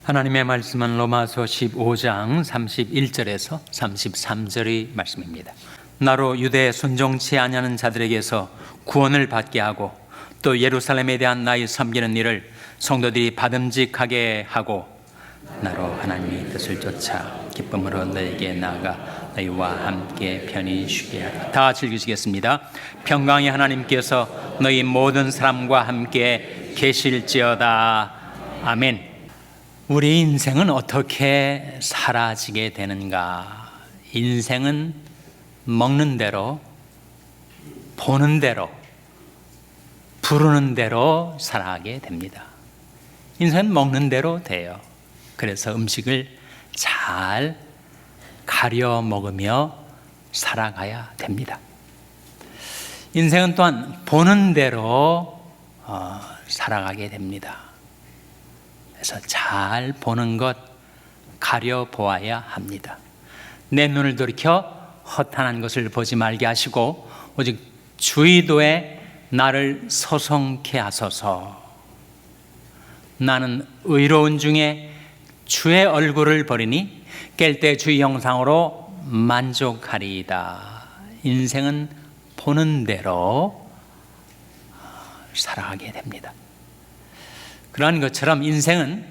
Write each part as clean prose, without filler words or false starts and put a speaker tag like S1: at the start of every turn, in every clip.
S1: 하나님의 말씀은 로마서 15장 31절에서 33절의 말씀입니다. 나로 유대에 순종치 아니하는 자들에게서 구원을 받게 하고 또 예루살렘에 대한 나의 섬기는 일을 성도들이 받음직하게 하고 나로 하나님의 뜻을 쫓아 기쁨으로 너에게 나아가 너희와 함께 편히 쉬게 하라. 다 같이 읽으시겠습니다. 평강의 하나님께서 너희 모든 사람과 함께 계실지어다. 아멘. 우리 인생은 어떻게 사라지게 되는가? 인생은 먹는 대로, 보는 대로, 부르는 대로 살아가게 됩니다. 인생은 먹는 대로 돼요. 그래서 음식을 잘 가려 먹으며 살아가야 됩니다. 인생은 또한 보는 대로 살아가게 됩니다. 그래서 잘 보는 것 가려 보아야 합니다. 내 눈을 돌이켜 허탄한 것을 보지 말게 하시고 오직 주의도에 나를 소성케 하소서. 나는 의로운 중에 주의 얼굴을 보리니 깰 때 주의 형상으로 만족하리이다. 인생은 보는 대로 살아가게 됩니다. 그러한 것처럼 인생은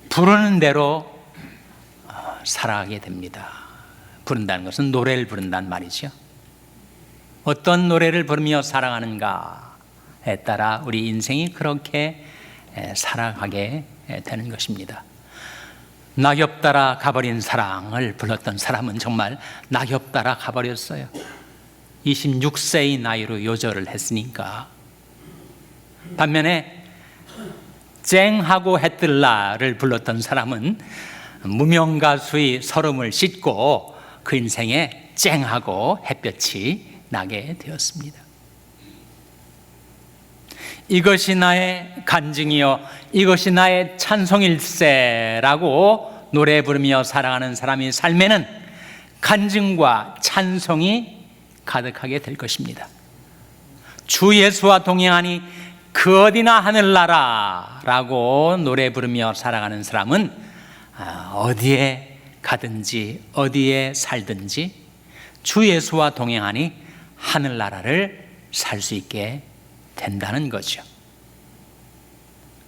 S1: 부르는 대로 살아가게 됩니다. 부른다는 것은 노래를 부른다는 말이죠. 어떤 노래를 부르며 살아가는가에 따라 우리 인생이 그렇게 살아가게 되는 것입니다. 낙엽 따라 가버린 사랑을 불렀던 사람은 정말 낙엽 따라 가버렸어요. 26세의 나이로 요절을 했으니까. 반면에 쨍하고 해뜰라를 불렀던 사람은 무명가수의 서름을 씻고 그 인생에 쨍하고 햇볕이 나게 되었습니다. 이것이 나의 간증이요 이것이 나의 찬송일세라고 노래 부르며 살아가는 사람의 삶에는 간증과 찬송이 가득하게 될 것입니다. 주 예수와 동행하니 그 어디나 하늘나라라고 노래 부르며 살아가는 사람은 어디에 가든지 어디에 살든지 주 예수와 동행하니 하늘나라를 살 수 있게 된다는 거죠.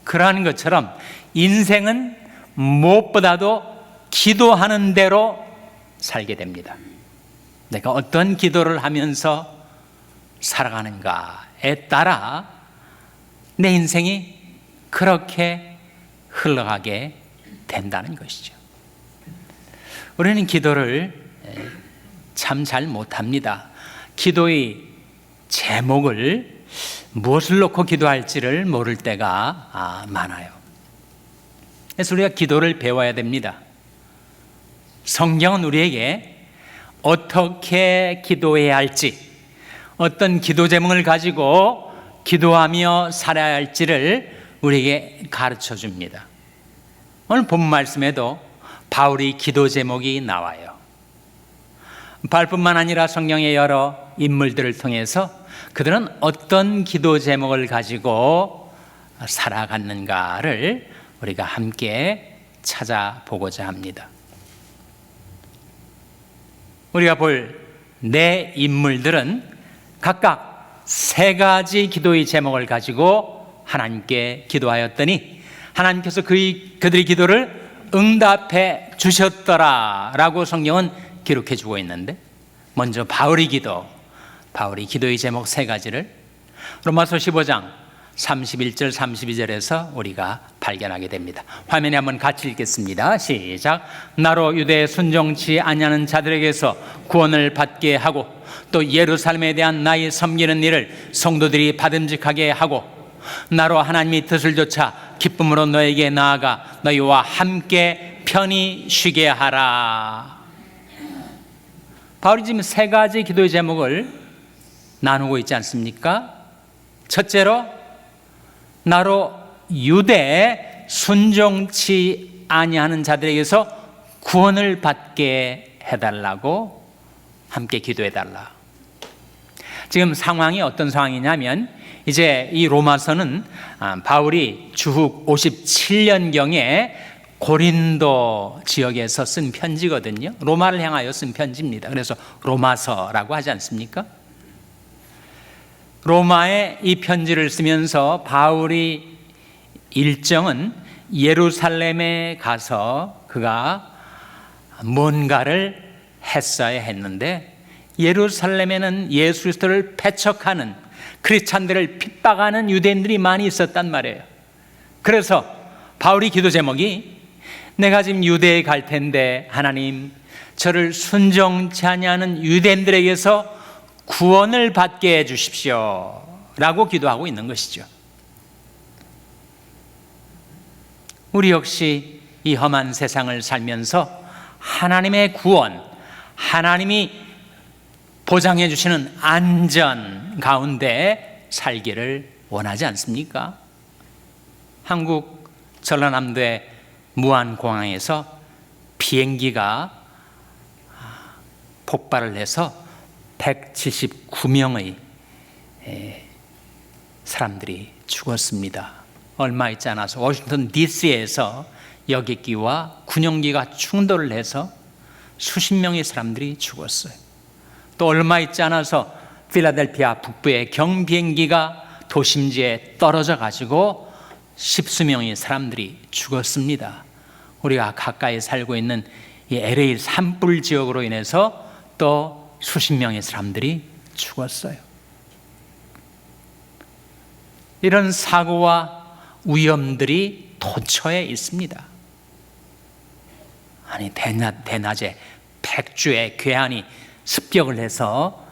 S1: 그러한 것처럼 인생은 무엇보다도 기도하는 대로 살게 됩니다. 내가 어떤 기도를 하면서 살아가는가에 따라 내 인생이 그렇게 흘러가게 된다는 것이죠. 우리는 기도를 참 잘 못합니다. 기도의 제목을 무엇을 놓고 기도할지를 모를 때가 많아요. 그래서 우리가 기도를 배워야 됩니다. 성경은 우리에게 어떻게 기도해야 할지, 어떤 기도 제목을 가지고 기도하며 살아야 할지를 우리에게 가르쳐 줍니다. 오늘 본 말씀에도 바울의 기도 제목이 나와요. 바울뿐만 아니라 성경의 여러 인물들을 통해서 그들은 어떤 기도 제목을 가지고 살아갔는가를 우리가 함께 찾아보고자 합니다. 우리가 볼 네 인물들은 각각 세 가지 기도의 제목을 가지고 하나님께 기도하였더니 하나님께서 그들의 기도를 응답해 주셨더라라고 성경은 기록해 주고 있는데, 먼저 바울의 기도의 제목 세 가지를 로마서 15장 31절 32절에서 우리가 발견하게 됩니다. 화면에 한번 같이 읽겠습니다. 시작. 나로 유대에 순종치 아니하는 자들에게서 구원을 받게 하고 또 예루살렘에 대한 나의 섬기는 일을 성도들이 받음직하게 하고 나로 하나님의 뜻을 좇아 기쁨으로 너에게 나아가 너희와 함께 편히 쉬게 하라. 바울이 지금 세 가지 기도의 제목을 나누고 있지 않습니까? 첫째로 나로 유대에 순종치 아니하는 자들에게서 구원을 받게 해달라고 함께 기도해달라. 지금 상황이 어떤 상황이냐면 이제 이 로마서는 바울이 주후 57년경에 고린도 지역에서 쓴 편지거든요. 로마를 향하여 쓴 편지입니다. 그래서 로마서라고 하지 않습니까? 로마에 이 편지를 쓰면서 바울이 일정은 예루살렘에 가서 그가 뭔가를 했어야 했는데, 예루살렘에는 예수 그리스도를 배척하는, 크리스찬들을 핍박하는 유대인들이 많이 있었단 말이에요. 그래서 바울이 기도 제목이, 내가 지금 유대에 갈 텐데 하나님, 저를 순종치 아니하는 유대인들에게서 구원을 받게 해주십시오 라고 기도하고 있는 것이죠. 우리 역시 이 험한 세상을 살면서 하나님의 구원, 하나님이 보장해 주시는 안전 가운데 살기를 원하지 않습니까? 한국 전라남도의 무안공항에서 비행기가 폭발을 해서 179명의 사람들이 죽었습니다. 얼마 있지 않아서 워싱턴 DC에서 여객기와 군용기가 충돌을 해서 수십 명의 사람들이 죽었어요. 또 얼마 있지 않아서 필라델피아 북부의 경비행기가 도심지에 떨어져 가지고 십수명의 사람들이 죽었습니다. 우리가 가까이 살고 있는 이 LA 산불 지역으로 인해서 또 수십 명의 사람들이 죽었어요. 이런 사고와 위험들이 도처에 있습니다. 아니 대낮에 백주의 괴한이 습격을 해서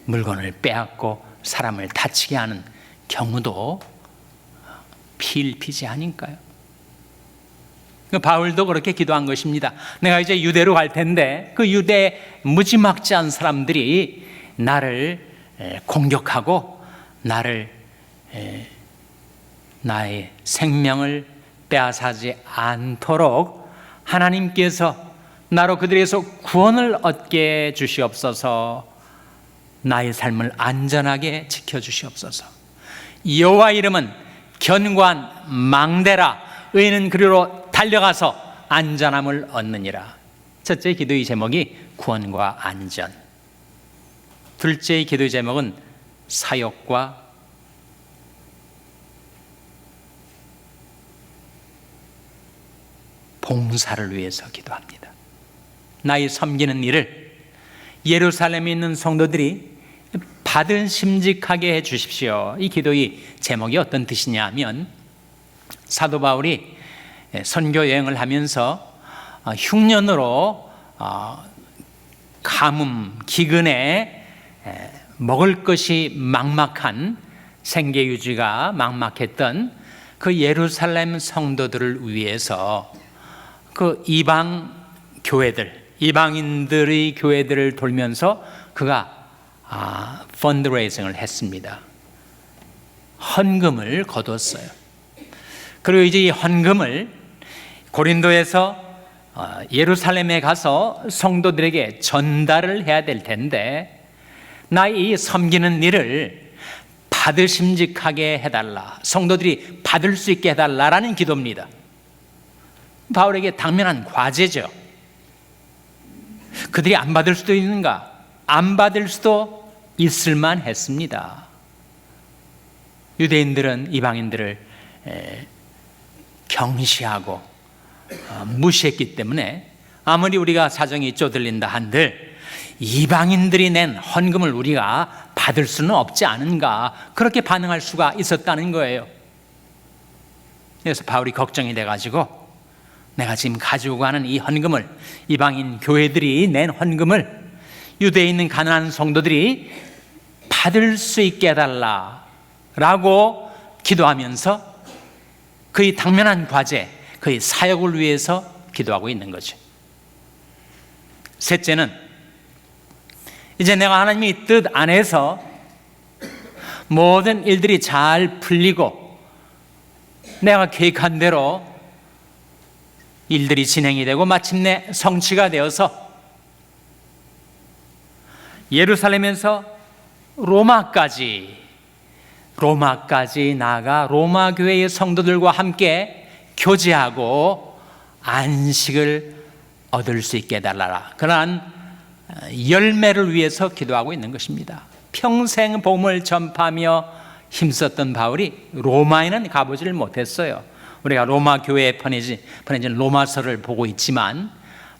S1: 물건을 빼앗고 사람을 다치게 하는 경우도 필피지 아닌가요? 바울도 그렇게 기도한 것입니다. 내가 이제 유대로 갈 텐데 그 유대 무지막지한 사람들이 나를 공격하고 나의 생명을 빼앗아지 않도록 하나님께서 나로 그들에게서 구원을 얻게 주시옵소서. 나의 삶을 안전하게 지켜주시옵소서. 여호와 이름은 견고한 망대라. 의인은 그리로 달려가서 안전함을 얻느니라. 첫째 기도의 제목이 구원과 안전. 둘째의 기도의 제목은 사역과 봉사를 위해서 기도합니다. 나의 섬기는 일을 예루살렘에 있는 성도들이 받은심직하게 해 주십시오. 이 기도의 제목이 어떤 뜻이냐 하면, 사도 바울이 선교 여행을 하면서 흉년으로 가뭄, 기근에 먹을 것이 막막한, 생계 유지가 막막했던 그 예루살렘 성도들을 위해서 그 이방 교회들, 이방인들의 교회들을 돌면서 그가 펀드레이징을 했습니다. 헌금을 거뒀어요. 그리고 이제 이 헌금을 고린도에서 예루살렘에 가서 성도들에게 전달을 해야 될 텐데, 나의 이 섬기는 일을 받으심직하게 해달라, 성도들이 받을 수 있게 해달라라는 기도입니다. 바울에게 당면한 과제죠. 그들이 안 받을 수도 있는가? 안 받을 수도 있을만 했습니다. 유대인들은 이방인들을 경시하고 무시했기 때문에 아무리 우리가 사정이 쪼들린다 한들 이방인들이 낸 헌금을 우리가 받을 수는 없지 않은가, 그렇게 반응할 수가 있었다는 거예요. 그래서 바울이 걱정이 돼가지고, 내가 지금 가지고 가는 이 헌금을, 이방인 교회들이 낸 헌금을 유대에 있는 가난한 성도들이 받을 수 있게 해달라라고 기도하면서 그의 당면한 과제, 그의 사역을 위해서 기도하고 있는 거죠. 셋째는, 이제 내가 하나님의 뜻 안에서 모든 일들이 잘 풀리고 내가 계획한 대로 일들이 진행이 되고 마침내 성취가 되어서 예루살렘에서 로마까지 로마까지 나아가 로마 교회의 성도들과 함께 교제하고 안식을 얻을 수 있게 해달라. 그러한 열매를 위해서 기도하고 있는 것입니다. 평생 복음을 전파하며 힘썼던 바울이 로마에는 가보지를 못했어요. 우리가 로마 교회에 번해진 로마서를 보고 있지만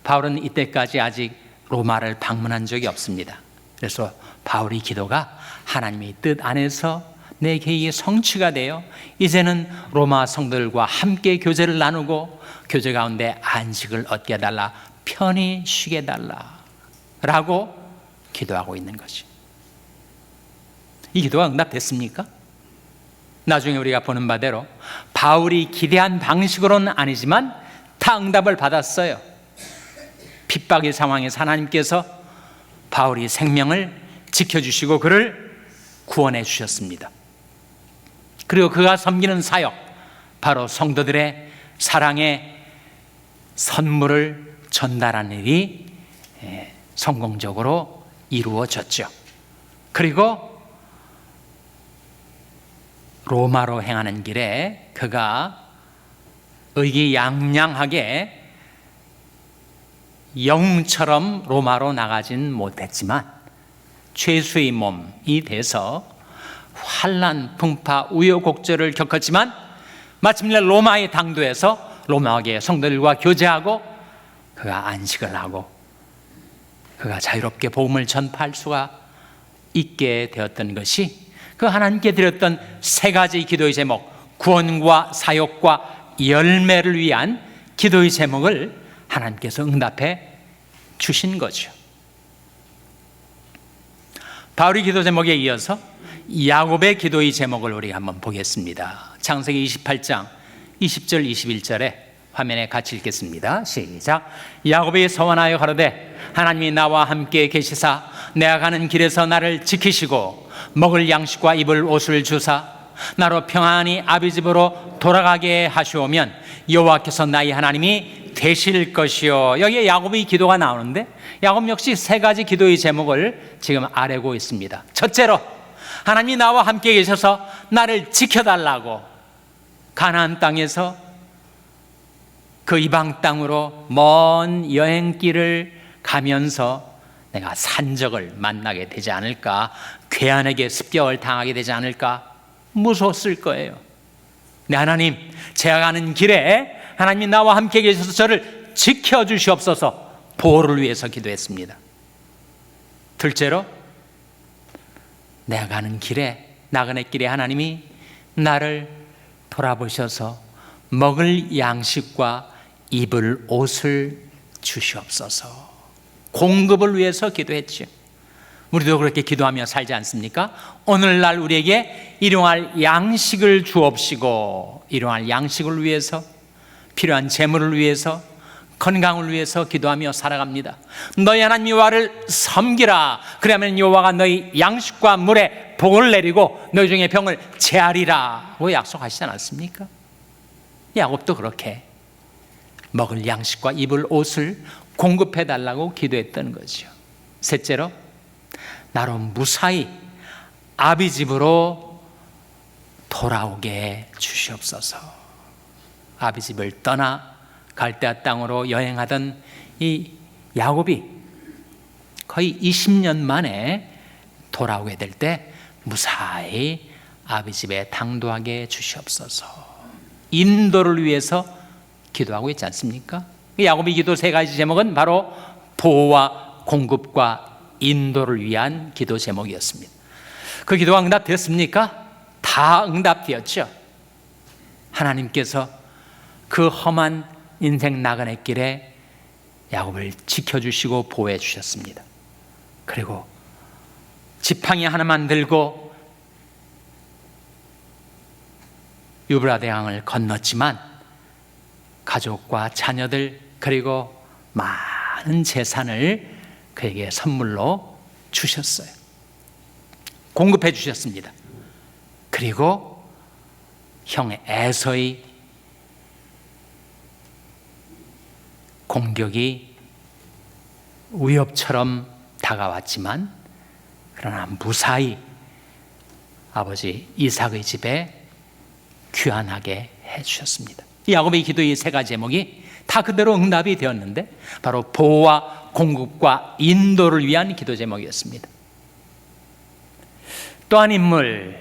S1: 바울은 이때까지 아직 로마를 방문한 적이 없습니다. 그래서 바울의 기도가 하나님의 뜻 안에서 내 계획이 성취가 되어 이제는 로마 성도들과 함께 교제를 나누고 교제 가운데 안식을 얻게 해달라, 편히 쉬게 해달라 라고 기도하고 있는 것이. 이 기도가 응답됐습니까? 나중에 우리가 보는 바대로 바울이 기대한 방식으로는 아니지만 다 응답을 받았어요. 핍박의 상황에서 하나님께서 바울이 생명을 지켜주시고 그를 구원해 주셨습니다. 그리고 그가 섬기는 사역, 바로 성도들의 사랑의 선물을 전달하는 일이 성공적으로 이루어졌죠. 그리고 로마로 행하는 길에 그가 의기양양하게 영웅처럼 로마로 나가진 못했지만 죄수의 몸이 돼서 환난, 풍파, 우여곡절을 겪었지만 마침내 로마의 당도에서 로마계 성도들과 교제하고 그가 안식을 하고 그가 자유롭게 복음을 전파할 수가 있게 되었던 것이 그 하나님께 드렸던 세 가지 기도의 제목, 구원과 사역과 열매를 위한 기도의 제목을 하나님께서 응답해 주신 거죠. 바울의 기도 제목에 이어서 야곱의 기도의 제목을 우리가 한번 보겠습니다. 창세기 28장 20절 21절에 화면에 같이 읽겠습니다. 시작. 야곱이 서원하여 가로되 하나님이 나와 함께 계시사 내가 가는 길에서 나를 지키시고 먹을 양식과 입을 옷을 주사 나로 평안히 아비 집으로 돌아가게 하시오면 여호와께서 나의 하나님이 되실 것이요. 여기에 야곱의 기도가 나오는데 야곱 역시 세 가지 기도의 제목을 지금 아뢰고 있습니다. 첫째로 하나님이 나와 함께 계셔서 나를 지켜달라고 가나안 땅에서 그 이방 땅으로 먼 여행길을 가면서 내가 산적을 만나게 되지 않을까, 괴한에게 습격을 당하게 되지 않을까 무서웠을 거예요. 네, 하나님, 제가 가는 길에 하나님이 나와 함께 계셔서 저를 지켜주시옵소서 보호를 위해서 기도했습니다. 둘째로 내가 가는 길에, 나그네 길에 하나님이 나를 돌아보셔서 먹을 양식과 입을 옷을 주시옵소서 공급을 위해서 기도했죠. 우리도 그렇게 기도하며 살지 않습니까? 오늘날 우리에게 일용할 양식을 주옵시고 일용할 양식을 위해서, 필요한 재물을 위해서, 건강을 위해서 기도하며 살아갑니다. 너희 하나님 여호와를 섬기라. 그러면 여호와가 너희 양식과 물에 복을 내리고 너희 중에 병을 제하리라고 약속하시지 않았습니까? 야곱도 그렇게 먹을 양식과 입을 옷을 공급해 달라고 기도했던 거죠. 셋째로 나로 무사히 아비 집으로 돌아오게 주시옵소서. 아비 집을 떠나 갈대아 땅으로 여행하던 이 야곱이 거의 20년 만에 돌아오게 될 때 무사히 아비 집에 당도하게 주시옵소서. 인도를 위해서 기도하고 있지 않습니까? 야곱의 기도 세 가지 제목은 바로 보호와 공급과 인도를 위한 기도 제목이었습니다. 그 기도가 응답되었습니까? 다 응답되었죠. 하나님께서 그 험한 인생 나그네 길에 야곱을 지켜주시고 보호해 주셨습니다. 그리고 지팡이 하나만 들고 유브라데강을 건넜지만 가족과 자녀들 그리고 많은 재산을 그에게 선물로 주셨어요. 공급해 주셨습니다. 그리고 형 에서의 공격이 위협처럼 다가왔지만 그러나 무사히 아버지 이삭의 집에 귀환하게 해주셨습니다. 야곱의 기도의 세 가지 제목이 다 그대로 응답이 되었는데 바로 보호와 공급과 인도를 위한 기도 제목이었습니다. 또 한 인물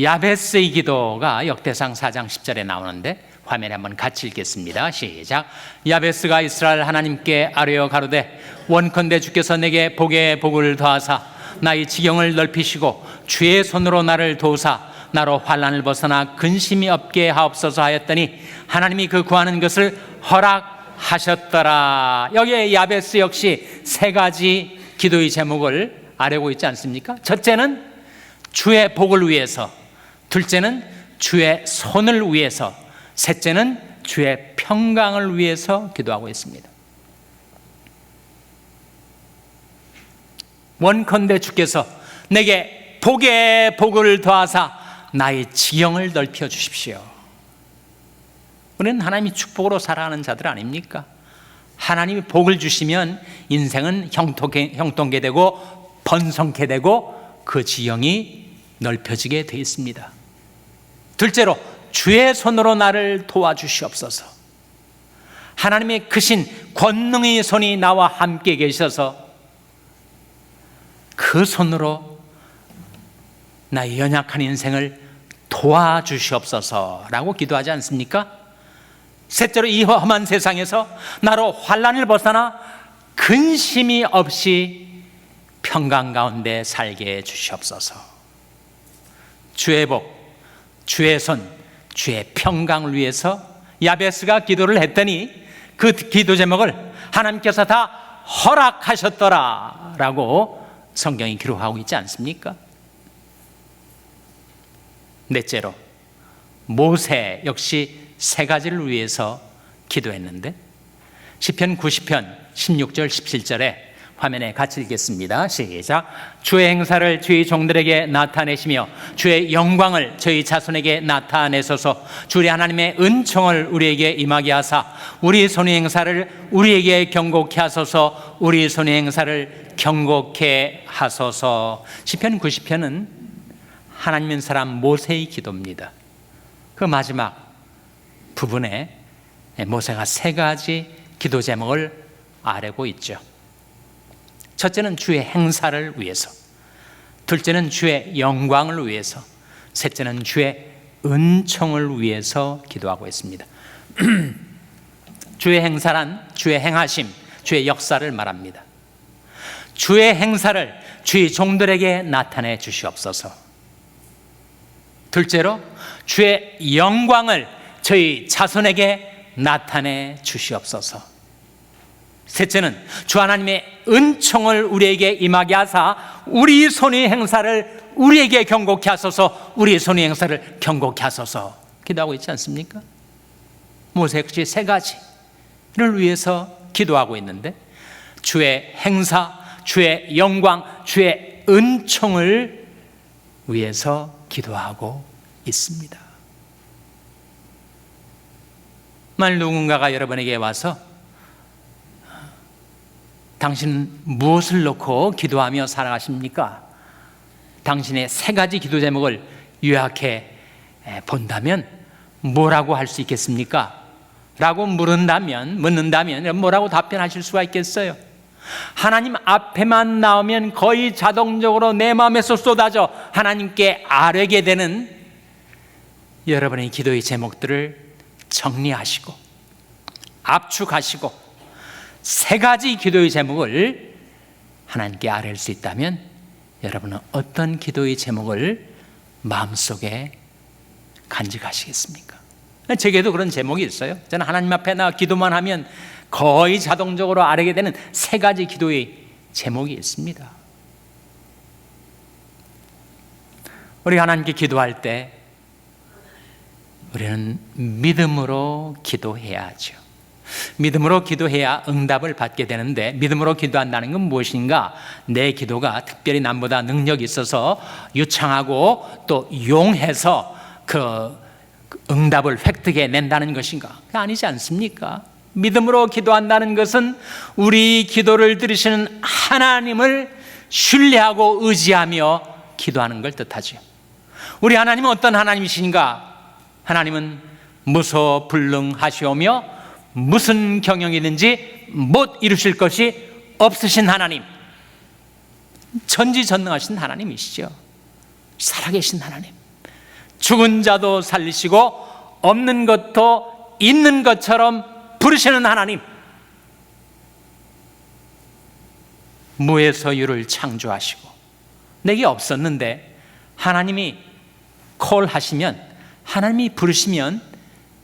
S1: 야베스의 기도가 역대상 4장 10절에 나오는데 화면에 한번 같이 읽겠습니다. 시작. 야베스가 이스라엘 하나님께 아뢰어 가로되 원컨대 주께서 내게 복에 복을 더하사 나의 지경을 넓히시고 주의 손으로 나를 도우사 나로 환난을 벗어나 근심이 없게 하옵소서 하였더니 하나님이 그 구하는 것을 허락하셨더라. 여기에 야베스 역시 세 가지 기도의 제목을 아뢰고 있지 않습니까? 첫째는 주의 복을 위해서, 둘째는 주의 손을 위해서, 셋째는 주의 평강을 위해서 기도하고 있습니다. 원컨대 주께서 내게 복에 복을 더하사 나의 지경을 넓혀 주십시오. 우리는 하나님이 축복으로 살아가는 자들 아닙니까? 하나님이 복을 주시면 인생은 형통케 되고 번성케 되고 그 지경이 넓혀지게 되어 있습니다. 둘째로 주의 손으로 나를 도와주시옵소서. 하나님의 크신 권능의 손이 나와 함께 계셔서 그 손으로 나의 연약한 인생을 도와주시옵소서라고 기도하지 않습니까? 셋째로 이 험한 세상에서 나로 환난을 벗어나 근심이 없이 평강 가운데 살게 해 주시옵소서. 주의 복, 주의 손, 주의 평강을 위해서 야베스가 기도를 했더니 그 기도 제목을 하나님께서 다 허락하셨더라 라고 성경이 기록하고 있지 않습니까? 넷째로 모세 역시 세 가지를 위해서 기도했는데 시편 90편 16절 17절에 화면에 같이 읽겠습니다. 시작. 주의 행사를 주의 종들에게 나타내시며 주의 영광을 저희 자손에게 나타내소서. 주의 하나님의 은총을 우리에게 임하게 하사 우리 손의 행사를 우리에게 경고케 하소서. 우리 손의 행사를 경고케 하소서. 시편 90편은 하나님의 사람 모세의 기도입니다. 그 마지막 부분에 모세가 세 가지 기도 제목을 아뢰고 있죠. 첫째는 주의 행사를 위해서, 둘째는 주의 영광을 위해서, 셋째는 주의 은총을 위해서 기도하고 있습니다. 주의 행사란 주의 행하심, 주의 역사를 말합니다. 주의 행사를 주의 종들에게 나타내 주시옵소서. 둘째로 주의 영광을 저희 자손에게 나타내 주시옵소서. 셋째는 주 하나님의 은총을 우리에게 임하게 하사 우리 손의 행사를 우리에게 경고케 하소서. 우리 손의 행사를 경고케 하소서 기도하고 있지 않습니까? 모세 역시 세 가지를 위해서 기도하고 있는데 주의 행사, 주의 영광, 주의 은총을 위해서 기도하고 있습니다. 만일 누군가가 여러분에게 와서 당신은 무엇을 놓고 기도하며 살아가십니까? 당신의 세 가지 기도 제목을 요약해 본다면 뭐라고 할 수 있겠습니까? 라고 묻는다면 뭐라고 답변하실 수가 있겠어요? 하나님 앞에만 나오면 거의 자동적으로 내 마음에서 쏟아져 하나님께 아뢰게 되는 여러분의 기도의 제목들을 정리하시고 압축하시고 세 가지 기도의 제목을 하나님께 아뢰을 수 있다면 여러분은 어떤 기도의 제목을 마음속에 간직하시겠습니까? 제게도 그런 제목이 있어요. 저는 하나님 앞에 나 기도만 하면 거의 자동적으로 아뢰게 되는 세 가지 기도의 제목이 있습니다. 우리 하나님께 기도할 때 우리는 믿음으로 기도해야죠. 믿음으로 기도해야 응답을 받게 되는데 믿음으로 기도한다는 건 무엇인가? 내 기도가 특별히 남보다 능력이 있어서 유창하고 또 용해서 그 응답을 획득해 낸다는 것인가? 아니지 않습니까? 믿음으로 기도한다는 것은 우리 기도를 들으시는 하나님을 신뢰하고 의지하며 기도하는 걸 뜻하죠. 우리 하나님은 어떤 하나님이신가? 하나님은 무소불능하시오며 무슨 경영이든지 못 이루실 것이 없으신 하나님, 전지전능하신 하나님이시죠. 살아계신 하나님, 죽은 자도 살리시고 없는 것도 있는 것처럼 부르시는 하나님, 무에서 유를 창조하시고 내게 없었는데 하나님이 콜하시면, 하나님이 부르시면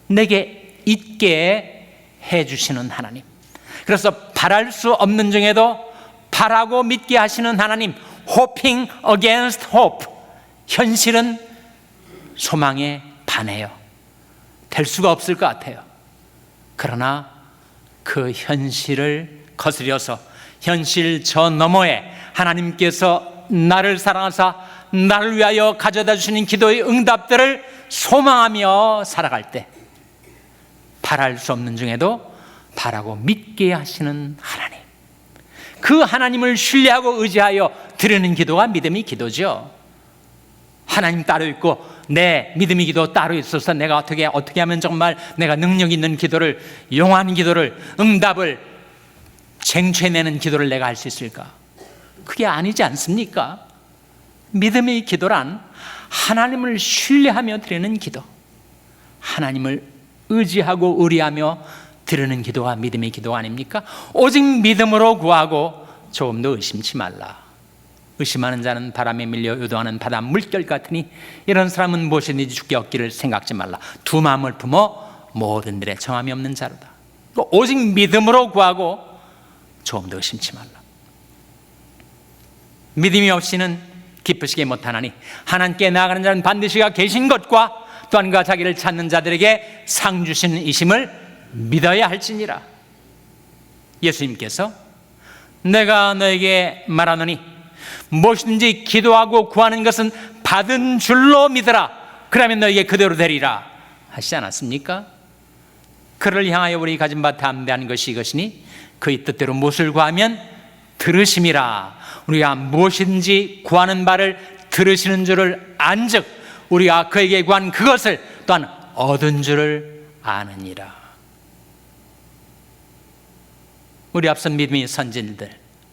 S1: 내게 있게 해주시는 하나님, 그래서 바랄 수 없는 중에도 바라고 믿게 하시는 하나님, hoping against hope, 현실은 소망에 반해요. 될 수가 없을 것 같아요. 그러나 그 현실을 거스려서 현실 저 너머에 하나님께서 나를 사랑하사 나를 위하여 가져다 주시는 기도의 응답들을 소망하며 살아갈 때 바랄 수 없는 중에도 바라고 믿게 하시는 하나님, 그 하나님을 신뢰하고 의지하여 드리는 기도가 믿음의 기도죠. 하나님 따로 있고 내 믿음의 기도 따로 있어서 내가 어떻게 하면 정말 내가 능력 있는 기도를, 용한 기도를, 응답을 쟁취해내는 기도를 내가 할 수 있을까? 그게 아니지 않습니까? 믿음의 기도란 하나님을 신뢰하며 드리는 기도, 하나님을 의지하고 의리하며 드리는 기도가 믿음의 기도 아닙니까? 오직 믿음으로 구하고 조금도 의심치 말라. 의심하는 자는 바람에 밀려 요동하는 바다 물결 같으니 이런 사람은 무엇이든지 죽게 얻기를 생각지 말라. 두 마음을 품어 모든 일에 정함이 없는 자로다. 오직 믿음으로 구하고 조금도 의심치 말라. 믿음이 없이는 기쁘시게 못하나니 하나님께 나아가는 자는 반드시 가 계신 것과 또한 그 자기를 찾는 자들에게 상 주시는 이심을 믿어야 할지니라. 예수님께서 내가 너에게 말하노니 무엇이든지 기도하고 구하는 것은 받은 줄로 믿으라. 그러면 너에게 그대로 되리라 하시지 않았습니까? 그를 향하여 우리 가진 바 담대한 것이 이것이니 그의 뜻대로 무엇을 구하면 들으심이라. 우리가 무엇이든지 구하는 바를 들으시는 줄을 안즉 우리가 그에게 구한 그것을 또한 얻은 줄을 아느니라. 우리 앞선 믿음의 선진들,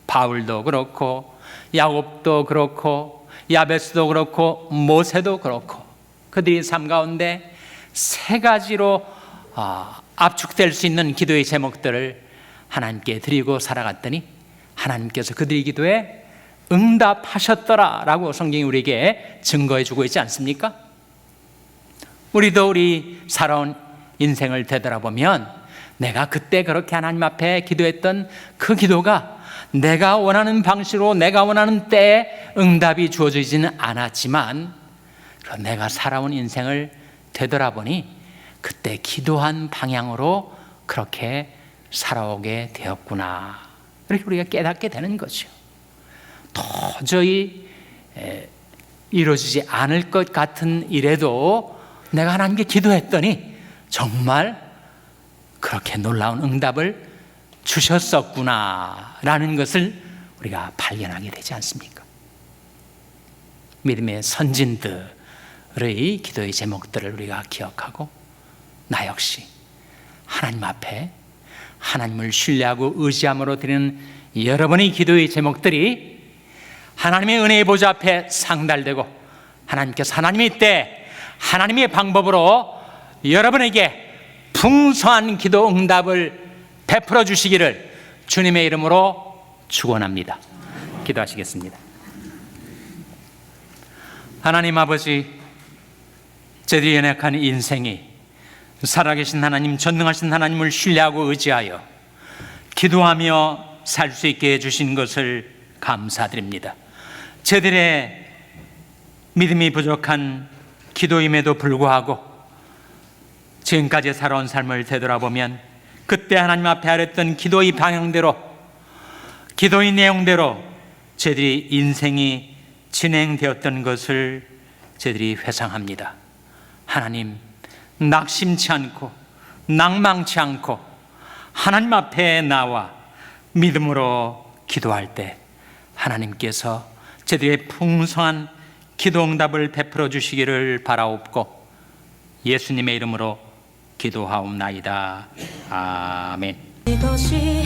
S1: 바울도 그렇고 야곱도 그렇고 야베스도 그렇고 모세도 그렇고 그들의 삶 가운데 세 가지로 압축될 수 있는 기도의 제목들을 하나님께 드리고 살아갔더니 하나님께서 그들의 기도에 응답하셨더라라고 성경이 우리에게 증거해 주고 있지 않습니까? 우리도 우리 살아온 인생을 되돌아보면 내가 그때 그렇게 하나님 앞에 기도했던 그 기도가 내가 원하는 방식으로 내가 원하는 때에 응답이 주어지지는 않았지만 내가 살아온 인생을 되돌아보니 그때 기도한 방향으로 그렇게 살아오게 되었구나, 이렇게 우리가 깨닫게 되는 거죠. 도저히 이루어지지 않을 것 같은 일에도 내가 하나님께 기도했더니 정말 그렇게 놀라운 응답을 주셨었구나라는 것을 우리가 발견하게 되지 않습니까? 믿음의 선진들의 기도의 제목들을 우리가 기억하고 나 역시 하나님 앞에 하나님을 신뢰하고 의지함으로 드리는 여러분의 기도의 제목들이 하나님의 은혜의 보좌 앞에 상달되고 하나님께서 하나님의 때 하나님의 방법으로 여러분에게 풍성한 기도 응답을 베풀어 주시기를 주님의 이름으로 축원합니다. 기도하시겠습니다. 하나님 아버지, 저희들이 연약한 인생이 살아계신 하나님, 전능하신 하나님을 신뢰하고 의지하여 기도하며 살 수 있게 해주신 것을 감사드립니다. 저희들의 믿음이 부족한 기도임에도 불구하고 지금까지 살아온 삶을 되돌아보면 그때 하나님 앞에 하랬던 기도의 방향대로, 기도의 내용대로 저희들이 인생이 진행되었던 것을 저희들이 회상합니다. 하나님, 낙심치 않고 낭망치 않고 하나님 앞에 나와 믿음으로 기도할 때 하나님께서 저희들의 풍성한 기도 응답을 베풀어 주시기를 바라옵고 예수님의 이름으로 기도하옵나이다. 아멘.
S2: 이것이